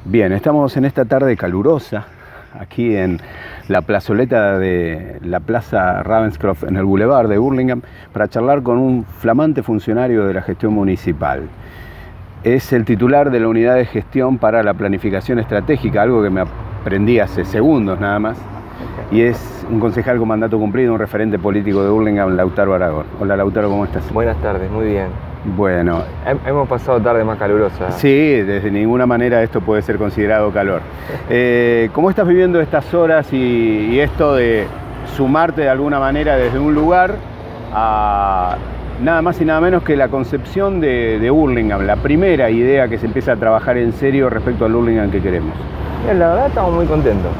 Bien, estamos en esta tarde calurosa, aquí en la plazoleta de la Plaza Ravenscroft en el Boulevard de Hurlingham, para charlar con un flamante funcionario de la gestión municipal. Es el titular de la Unidad de Gestión para la Planificación Estratégica, algo que me aprendí hace segundos nada más, y es un concejal con mandato cumplido, un referente político de Hurlingham, Lautaro Aragón. Hola Lautaro, ¿cómo estás? Buenas tardes, muy bien. Bueno. Hemos pasado tarde más calurosa. Sí, desde ninguna manera esto puede ser considerado calor. ¿Cómo estás viviendo estas horas y esto de sumarte de alguna manera desde un lugar a nada más y nada menos que la concepción de Hurlingham, la primera idea que se empieza a trabajar en serio respecto al Hurlingham que queremos? Bien, la verdad estamos muy contentos.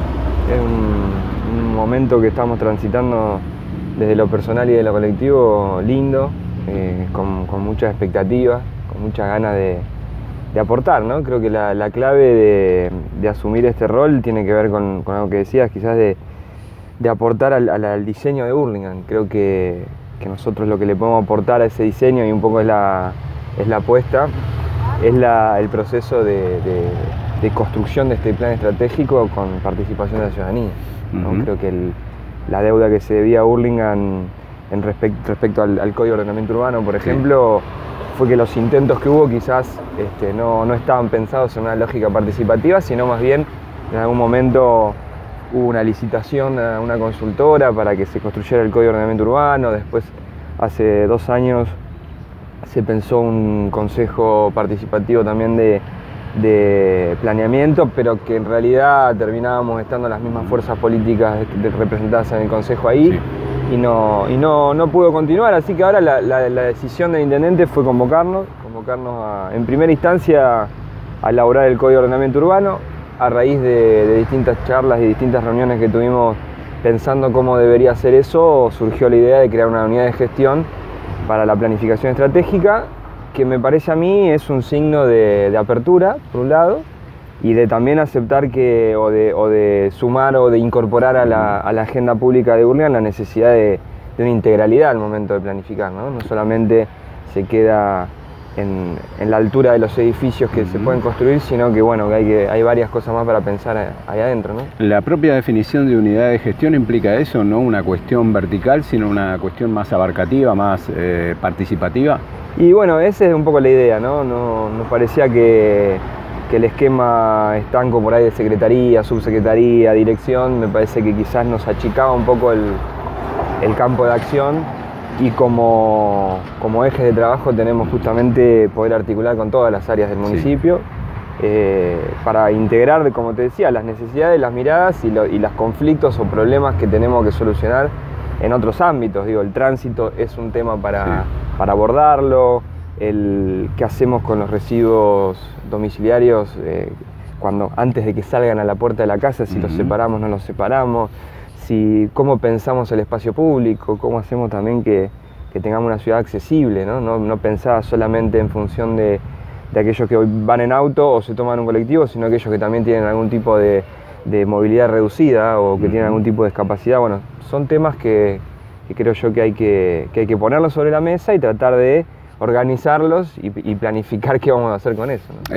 Es un momento que estamos transitando desde lo personal y de lo colectivo lindo. Con muchas expectativas, con muchas ganas de aportar, ¿no? Creo que la clave de asumir este rol tiene que ver con algo que decías, quizás de aportar al diseño de Hurlingham. Creo que nosotros lo que le podemos aportar a ese diseño, y un poco es la apuesta, es el proceso de construcción de este plan estratégico con participación de la ciudadanía, ¿no? Creo que la deuda que se debía a Hurlingham respecto al Código de Ordenamiento Urbano, por ejemplo, fue que los intentos que hubo quizás no estaban pensados en una lógica participativa, sino más bien en algún momento hubo una licitación a una consultora para que se construyera el Código de Ordenamiento Urbano. Después, hace 2 años, se pensó un consejo participativo también de planeamiento, pero que en realidad terminábamos estando las mismas fuerzas políticas representadas en el consejo ahí. Sí. Y no pudo continuar, así que ahora la decisión del intendente fue convocarnos en primera instancia a elaborar el Código de Ordenamiento Urbano, a raíz de distintas charlas y distintas reuniones que tuvimos pensando cómo debería ser eso. Surgió la idea de crear una unidad de gestión para la planificación estratégica, que me parece a mí es un signo de apertura, por un lado, y de también aceptar o de sumar o de incorporar a la agenda pública de Hurlingham la necesidad de una integralidad al momento de planificar, ¿no? No solamente se queda en la altura de los edificios que se pueden construir, sino que, bueno, que hay varias cosas más para pensar ahí adentro, ¿no? La propia definición de unidad de gestión implica eso, no una cuestión vertical, sino una cuestión más abarcativa, más participativa. Y bueno, esa es un poco la idea, ¿no? Nos parecía que el esquema estanco por ahí de secretaría, subsecretaría, dirección, me parece que quizás nos achicaba un poco el campo de acción, y como ejes de trabajo tenemos justamente poder articular con todas las áreas del municipio, para integrar, como te decía, las necesidades, las miradas y los conflictos o problemas que tenemos que solucionar en otros ámbitos. Digo, el tránsito es un tema para abordarlo. ¿Qué hacemos con los residuos domiciliarios antes de que salgan a la puerta de la casa? Si los separamos, no los separamos. ¿Cómo pensamos el espacio público? ¿Cómo hacemos también que tengamos una ciudad accesible, ¿no? No pensar solamente en función de aquellos que hoy van en auto o se toman un colectivo, sino aquellos que también tienen algún tipo de movilidad reducida o que tienen algún tipo de discapacidad. Bueno, son temas que creo yo que hay que ponerlos sobre la mesa y tratar de organizarlos y planificar qué vamos a hacer con eso, ¿no?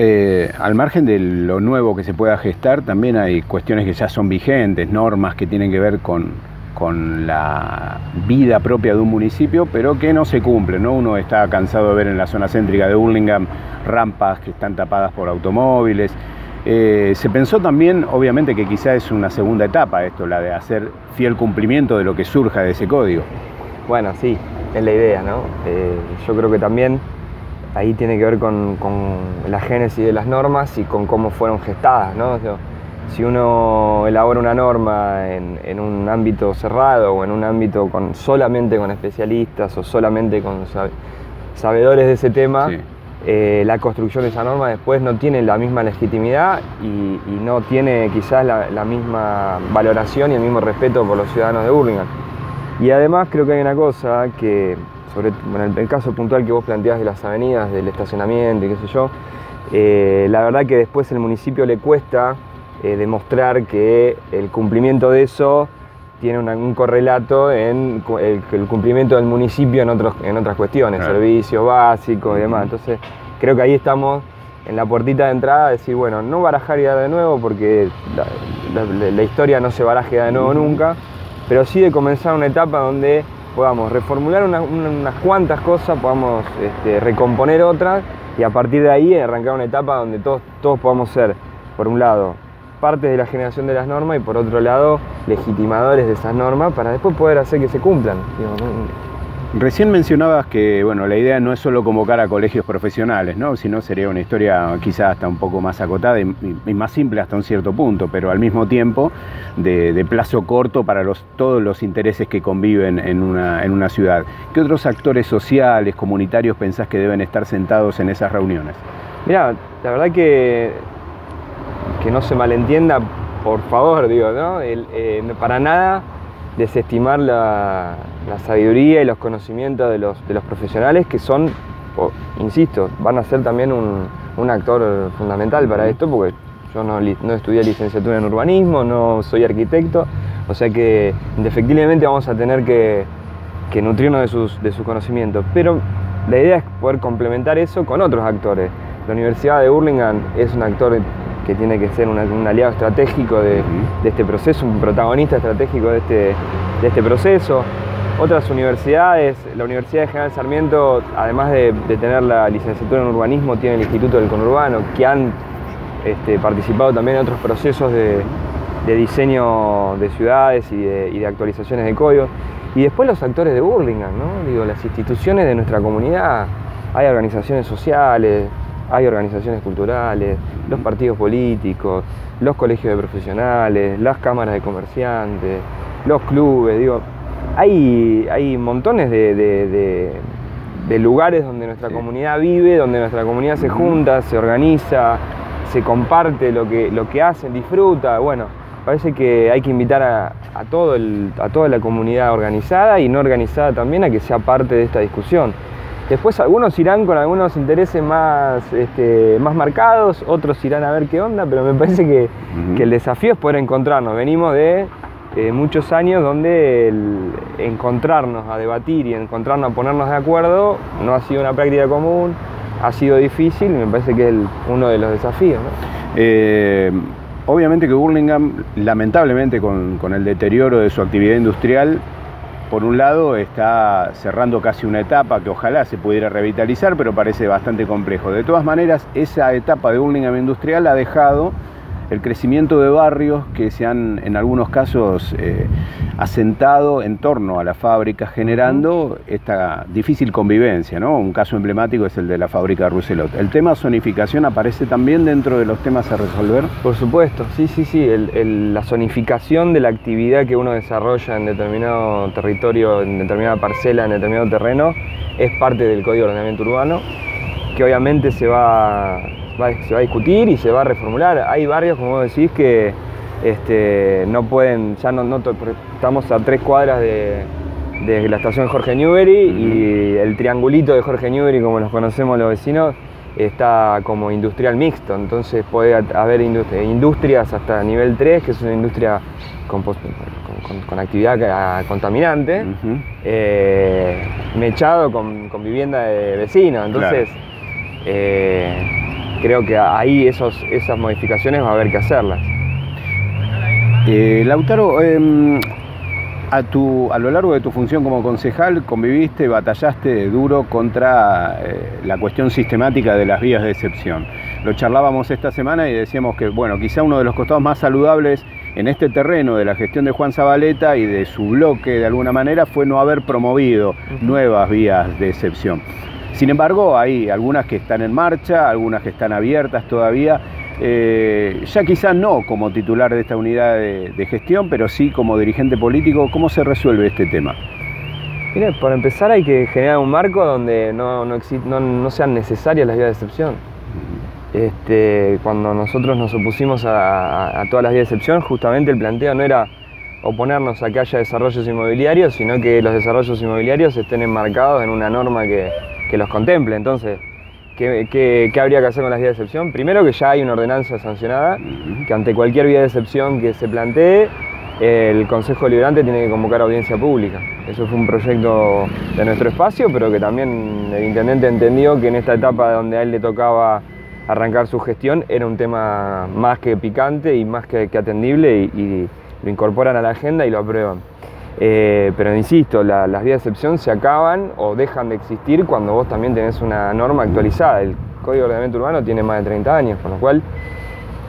Al margen de lo nuevo que se pueda gestar, también hay cuestiones que ya son vigentes, normas que tienen que ver con la vida propia de un municipio, pero que no se cumplen, ¿no? Uno está cansado de ver en la zona céntrica de Hurlingham rampas que están tapadas por automóviles. Se pensó también, obviamente, que quizá es una segunda etapa esto, la de hacer fiel cumplimiento de lo que surja de ese código. Bueno, sí, es la idea, ¿no? Yo creo que también ahí tiene que ver con la génesis de las normas y con cómo fueron gestadas, ¿no? O sea, si uno elabora una norma en un ámbito cerrado o en un ámbito solamente con especialistas o solamente con sabedores de ese tema, sí, la construcción de esa norma después no tiene la misma legitimidad y no tiene quizás la misma valoración y el mismo respeto por los ciudadanos de Hurlingham. Y además creo que hay una cosa que, el caso puntual que vos planteás de las avenidas, del estacionamiento y qué sé yo, la verdad que después al municipio le cuesta demostrar que el cumplimiento de eso tiene un correlato en el cumplimiento del municipio en otras cuestiones, claro, servicios básicos y demás. Entonces creo que ahí estamos en la puertita de entrada decir, bueno, no barajar idea de nuevo porque la historia no se baraja de nuevo nunca, pero sí de comenzar una etapa donde podamos reformular unas cuantas cosas, podamos recomponer otras y a partir de ahí arrancar una etapa donde todos podamos ser, por un lado, partes de la generación de las normas y por otro lado, legitimadores de esas normas para después poder hacer que se cumplan. Digo, ¿no? Recién mencionabas que bueno, la idea no es solo convocar a colegios profesionales, ¿no? Sino sería una historia quizás hasta un poco más acotada y más simple hasta un cierto punto, pero al mismo tiempo de plazo corto para todos los intereses que conviven en una ciudad. ¿Qué otros actores sociales, comunitarios pensás que deben estar sentados en esas reuniones? Mirá, la verdad que no se malentienda, por favor, digo, ¿no? Para nada desestimar la sabiduría y los conocimientos de los profesionales que son, insisto, van a ser también un actor fundamental para esto, porque yo no estudié licenciatura en urbanismo, no soy arquitecto, o sea que indefectiblemente vamos a tener que nutrirnos de sus conocimientos, pero la idea es poder complementar eso con otros actores. La Universidad de Hurlingham es un actor que tiene que ser un aliado estratégico de este proceso, un protagonista estratégico de este proceso. Otras universidades, la Universidad de General Sarmiento, además de tener la licenciatura en urbanismo, tiene el Instituto del Conurbano, que han participado también en otros procesos de diseño de ciudades y de actualizaciones de códigos. Y después los actores de Hurlingham, ¿no? Digo, las instituciones de nuestra comunidad, hay organizaciones sociales, hay organizaciones culturales, los partidos políticos, los colegios de profesionales, las cámaras de comerciantes, los clubes, digo, hay montones de lugares donde nuestra comunidad vive, donde nuestra comunidad se junta, se organiza, se comparte lo que hacen, disfruta. Bueno, parece que hay que invitar a toda la comunidad organizada y no organizada también a que sea parte de esta discusión. Después algunos irán con algunos intereses más marcados, otros irán a ver qué onda, pero me parece que el desafío es poder encontrarnos. Venimos de muchos años donde encontrarnos a debatir y encontrarnos a ponernos de acuerdo no ha sido una práctica común, ha sido difícil y me parece que es uno de los desafíos, ¿no? Obviamente que Hurlingham, lamentablemente con el deterioro de su actividad industrial, por un lado está cerrando casi una etapa que ojalá se pudiera revitalizar, pero parece bastante complejo. De todas maneras, esa etapa de Hurlingham industrial ha dejado el crecimiento de barrios que se han, en algunos casos, asentado en torno a la fábrica, generando esta difícil convivencia, ¿no? Un caso emblemático es el de la fábrica de Rousselot. ¿El tema zonificación aparece también dentro de los temas a resolver? Por supuesto, sí. La zonificación de la actividad que uno desarrolla en determinado territorio, en determinada parcela, en determinado terreno, es parte del Código de Ordenamiento Urbano, que obviamente se va a discutir y se va a reformular. Hay barrios, como vos decís, que no pueden, estamos a 3 cuadras de la estación Jorge Newbery y el triangulito de Jorge Newbery, como los conocemos los vecinos, está como industrial mixto, entonces puede haber industrias hasta nivel 3, que es una industria con actividad contaminante, mechado con vivienda de vecinos, entonces creo que ahí esas modificaciones va a haber que hacerlas. Lautaro, a lo largo de tu función como concejal conviviste, batallaste duro contra la cuestión sistemática de las vías de excepción. Lo charlábamos esta semana y decíamos que, bueno, quizá uno de los costados más saludables en este terreno de la gestión de Juan Zabaleta y de su bloque de alguna manera fue no haber promovido nuevas vías de excepción. Sin embargo, hay algunas que están en marcha, algunas que están abiertas todavía, ya quizás no como titular de esta unidad de gestión, pero sí como dirigente político. ¿Cómo se resuelve este tema? Mire, para empezar hay que generar un marco donde no sean necesarias las vías de excepción. Cuando nosotros nos opusimos a todas las vías de excepción, justamente el planteo no era oponernos a que haya desarrollos inmobiliarios, sino que los desarrollos inmobiliarios estén enmarcados en una norma que los contemple. Entonces, ¿qué habría que hacer con las vías de excepción? Primero, que ya hay una ordenanza sancionada, que ante cualquier vía de excepción que se plantee, el Consejo Deliberante tiene que convocar audiencia pública. Eso fue un proyecto de nuestro espacio, pero que también el intendente entendió que en esta etapa donde a él le tocaba arrancar su gestión, era un tema más que picante y más que atendible y lo incorporan a la agenda y lo aprueban. Pero insisto, las vías de excepción se acaban o dejan de existir cuando vos también tenés una norma actualizada. El Código de Ordenamiento Urbano tiene más de 30 años, con lo cual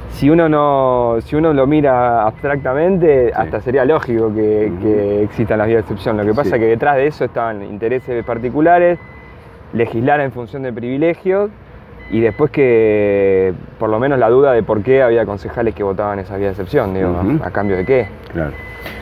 si uno lo mira abstractamente, hasta sería lógico que existan las vías de excepción. Lo que pasa es que detrás de eso estaban intereses particulares, legislar en función de privilegios y después que por lo menos la duda de por qué había concejales que votaban esas vías de excepción, digo, ¿a cambio de qué? Claro.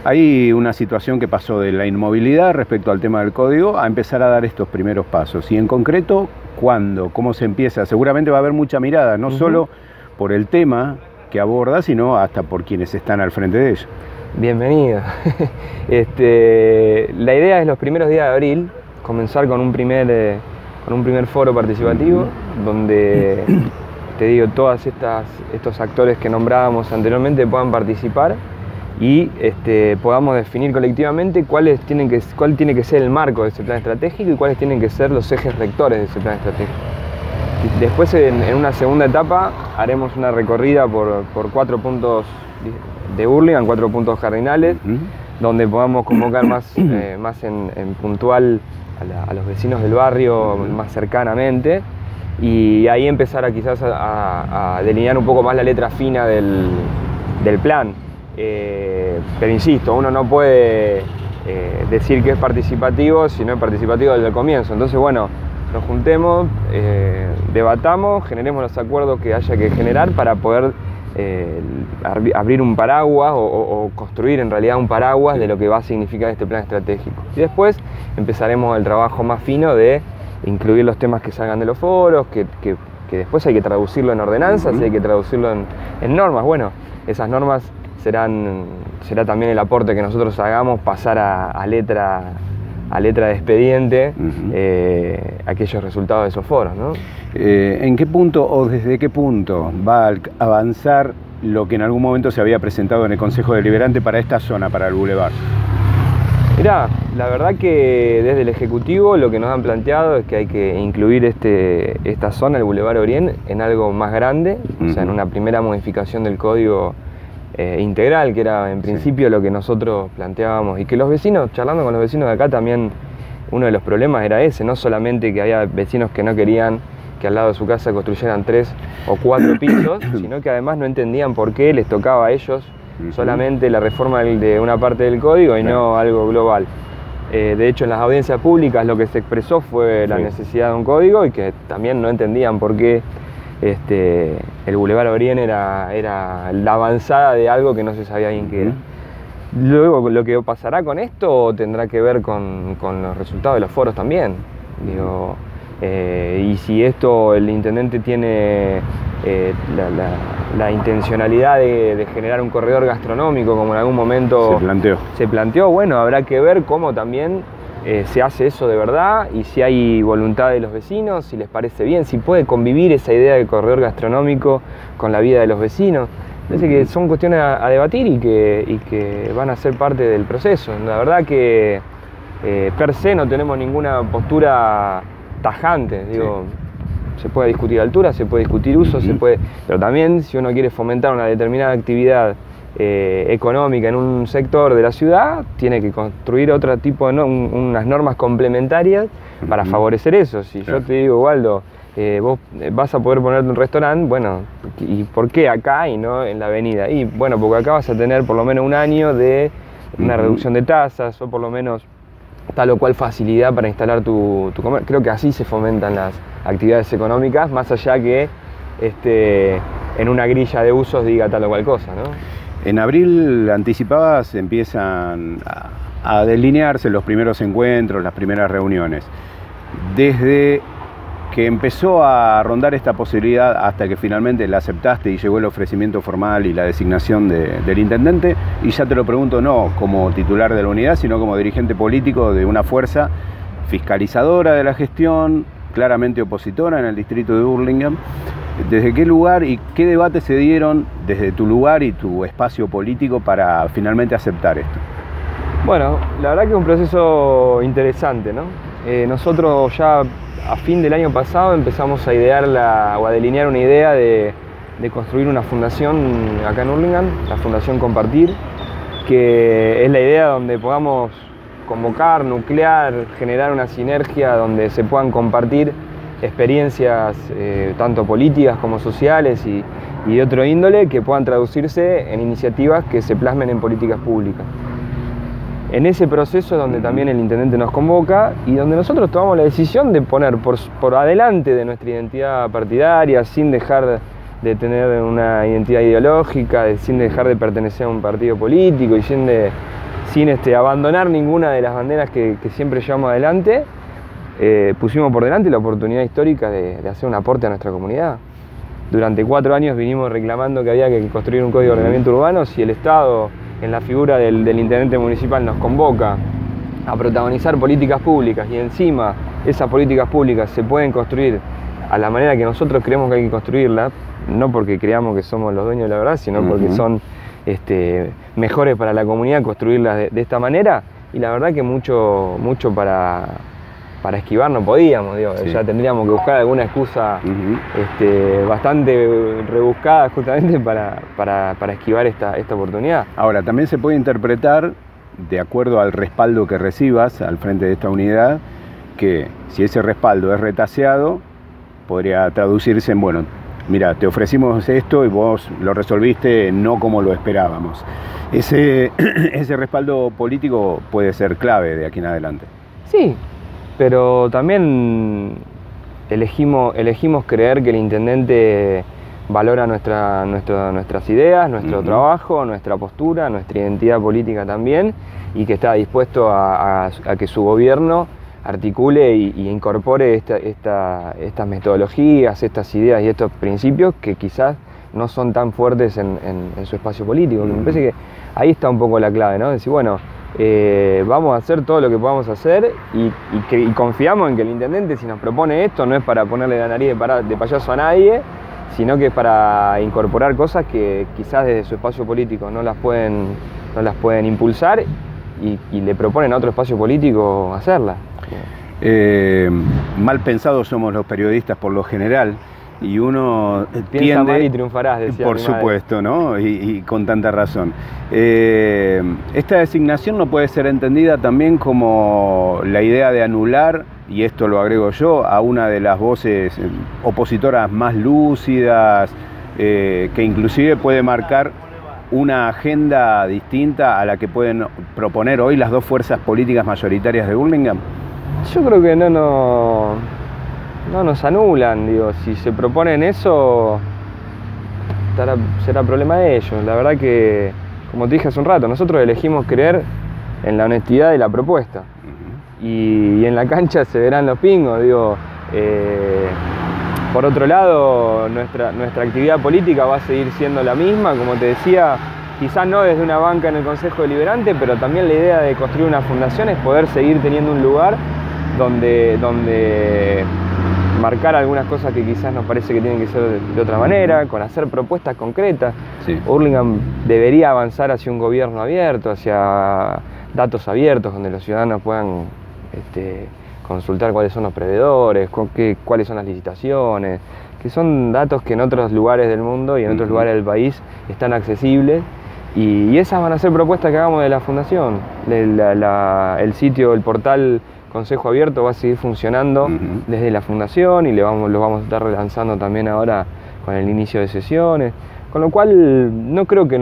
Hay una situación que pasó de la inmovilidad respecto al tema del código a empezar a dar estos primeros pasos. Y en concreto, ¿cuándo? ¿Cómo se empieza? Seguramente va a haber mucha mirada, no solo por el tema que aborda, sino hasta por quienes están al frente de ello. Bienvenido. La idea es los primeros días de abril comenzar con un primer foro participativo donde, te digo, todos estos actores que nombrábamos anteriormente puedan participar y podamos definir colectivamente cuál tiene que ser el marco de ese plan estratégico y cuáles tienen que ser los ejes rectores de ese plan estratégico. Después, en una segunda etapa, haremos una recorrida por 4 puntos de Hurlingham, 4 puntos cardinales, donde podamos convocar más en puntual a los vecinos del barrio más cercanamente y ahí empezar quizás a delinear un poco más la letra fina del plan. Pero insisto, uno no puede decir que es participativo si no es participativo desde el comienzo. Entonces, bueno, nos juntemos, debatamos, generemos los acuerdos que haya que generar para poder abrir un paraguas o construir en realidad un paraguas de lo que va a significar este plan estratégico. Y después empezaremos el trabajo más fino de incluir los temas que salgan de los foros, que después hay que traducirlo en ordenanzas, hay que traducirlo en normas. Bueno, esas normas será también el aporte que nosotros hagamos, pasar a letra de expediente aquellos resultados de esos foros, ¿no? ¿En qué punto o desde qué punto va a avanzar lo que en algún momento se había presentado en el Consejo Deliberante para esta zona, para el Boulevard? Mirá, la verdad que desde el Ejecutivo lo que nos han planteado es que hay que incluir esta zona, el Boulevard Orient, en algo más grande, o sea, en una primera modificación del código integral, que era en principio lo que nosotros planteábamos, y que los vecinos, charlando con los vecinos de acá también, uno de los problemas era ese, no solamente que había vecinos que no querían que al lado de su casa construyeran 3 o 4 pisos, sino que además no entendían por qué les tocaba a ellos solamente la reforma de una parte del código y no algo global. De hecho, en las audiencias públicas lo que se expresó fue la necesidad de un código y que también no entendían por qué el Boulevard Orient era la avanzada de algo que no se sabía bien qué era. Luego, lo que pasará con esto tendrá que ver con los resultados de los foros también. Digo, y si el intendente tiene la intencionalidad de generar un corredor gastronómico, como en algún momento se planteó, bueno, habrá que ver cómo también se hace eso de verdad y si hay voluntad de los vecinos, si les parece bien, si puede convivir esa idea del corredor gastronómico con la vida de los vecinos. Parece que son cuestiones a debatir y que van a ser parte del proceso. La verdad que per se no tenemos ninguna postura tajante, digo, se puede discutir altura, se puede discutir uso, pero también si uno quiere fomentar una determinada actividad económica en un sector de la ciudad, tiene que construir otro tipo de unas normas complementarias para favorecer eso. Si yo te digo, Waldo, vos vas a poder poner un restaurante, bueno, ¿y por qué acá y no en la avenida? Y bueno, porque acá vas a tener por lo menos un año de una reducción de tasas o por lo menos tal o cual facilidad para instalar tu comercio. Creo que así se fomentan las actividades económicas, más allá que en una grilla de usos diga tal o cual cosa, ¿no? En abril, anticipabas, empiezan a delinearse los primeros encuentros, las primeras reuniones. Desde que empezó a rondar esta posibilidad hasta que finalmente la aceptaste y llegó el ofrecimiento formal y la designación del intendente, y ya te lo pregunto no como titular de la unidad, sino como dirigente político de una fuerza fiscalizadora de la gestión, claramente opositora en el distrito de Hurlingham. ¿Desde qué lugar y qué debates se dieron desde tu lugar y tu espacio político para finalmente aceptar esto? Bueno, la verdad que es un proceso interesante, ¿no? Nosotros ya a fin del año pasado empezamos a idear o a delinear una idea de construir una fundación acá en Hurlingham, la Fundación Compartir, que es la idea donde podamos convocar, nuclear, generar una sinergia donde se puedan compartir experiencias tanto políticas como sociales y de otro índole que puedan traducirse en iniciativas que se plasmen en políticas públicas. En ese proceso es donde también el intendente nos convoca y donde nosotros tomamos la decisión de poner por adelante de nuestra identidad partidaria, sin dejar de tener una identidad ideológica, sin dejar de pertenecer a un partido político y sin abandonar ninguna de las banderas que siempre llevamos adelante, pusimos por delante la oportunidad histórica de hacer un aporte a nuestra comunidad. Durante 4 años vinimos reclamando que había que construir un código de ordenamiento urbano. Si el Estado, en la figura del intendente municipal, nos convoca a protagonizar políticas públicas y encima esas políticas públicas se pueden construir a la manera que nosotros creemos que hay que construirlas, no porque creamos que somos los dueños de la verdad, sino porque son mejores para la comunidad construirlas de esta manera, y la verdad que mucho para esquivar no podíamos, digo, sí. Ya tendríamos que buscar alguna excusa bastante rebuscada justamente para esquivar esta oportunidad. Ahora, también se puede interpretar, de acuerdo al respaldo que recibas al frente de esta unidad, que si ese respaldo es retaseado, podría traducirse en, bueno, mira, te ofrecimos esto y vos lo resolviste no como lo esperábamos. Ese respaldo político puede ser clave de aquí en adelante. Sí, pero también elegimos creer que el intendente valora nuestras ideas, nuestro trabajo, nuestra postura, nuestra identidad política también, y que está dispuesto a que su gobierno articule y incorpore estas metodologías, estas ideas y estos principios que quizás no son tan fuertes en su espacio político. Me parece que ahí está un poco la clave, ¿no? Decir, bueno, vamos a hacer todo lo que podamos hacer y confiamos en que el intendente, si nos propone esto, no es para ponerle la nariz de payaso a nadie, sino que es para incorporar cosas que quizás desde su espacio político no las pueden impulsar y le proponen a otro espacio político hacerlas. Mal pensados somos los periodistas por lo general, y uno piensa mal y triunfarás, decía por supuesto, ¿no? Y con tanta razón. Esta designación no puede ser entendida también como la idea de anular, y esto lo agrego yo, a una de las voces opositoras más lúcidas, que inclusive puede marcar una agenda distinta a la que pueden proponer hoy las dos fuerzas políticas mayoritarias de Hurlingham. Yo creo que no nos anulan, digo, si se proponen eso, será problema de ellos. La verdad que, como te dije hace un rato, nosotros elegimos creer en la honestidad de la propuesta. Y en la cancha se verán los pingos, digo. Por otro lado, nuestra actividad política va a seguir siendo la misma, como te decía, quizás no desde una banca en el Consejo Deliberante, pero también la idea de construir una fundación es poder seguir teniendo un lugar donde marcar algunas cosas que quizás nos parece que tienen que ser de otra manera, con hacer propuestas concretas. Sí. Hurlingham debería avanzar hacia un gobierno abierto, hacia datos abiertos, donde los ciudadanos puedan consultar cuáles son los proveedores, cuáles son las licitaciones, que son datos que en otros lugares del mundo y en otros lugares del país están accesibles, y esas van a ser propuestas que hagamos de la fundación. El sitio, el portal Consejo Abierto va a seguir funcionando desde la fundación, y lo vamos a estar relanzando también ahora con el inicio de sesiones, con lo cual no creo que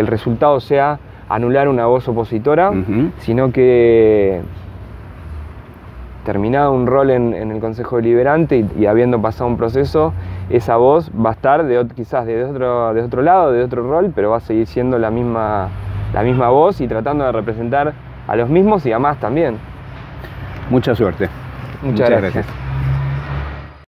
el resultado sea anular una voz opositora, sino que terminado un rol en el Consejo Deliberante y habiendo pasado un proceso, esa voz va a estar quizás de otro lado, de otro rol, pero va a seguir siendo la misma voz y tratando de representar a los mismos y a más también. Mucha suerte. Muchas gracias.